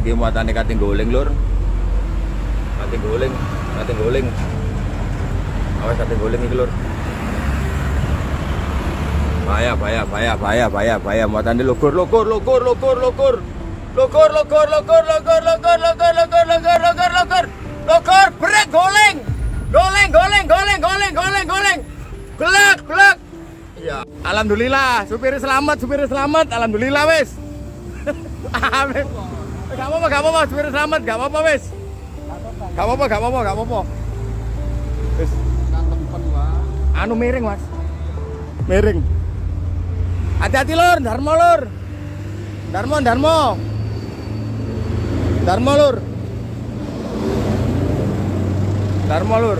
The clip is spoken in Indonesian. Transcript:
iki muatane kating goling lur. Kating goling. Awas kating goling iki lur. Bahaya muatane lugur. Lokor, brek, goleng. Gelak. Ya, alhamdulillah, supir selamat, alhamdulillah wes. Amin. Gak apa-apa, supir selamat, gak apa-apa wes. Gak apa-apa. Wes. Anu miring mas, miring. Hati-hati lur, Darmo lur. Darmo lur.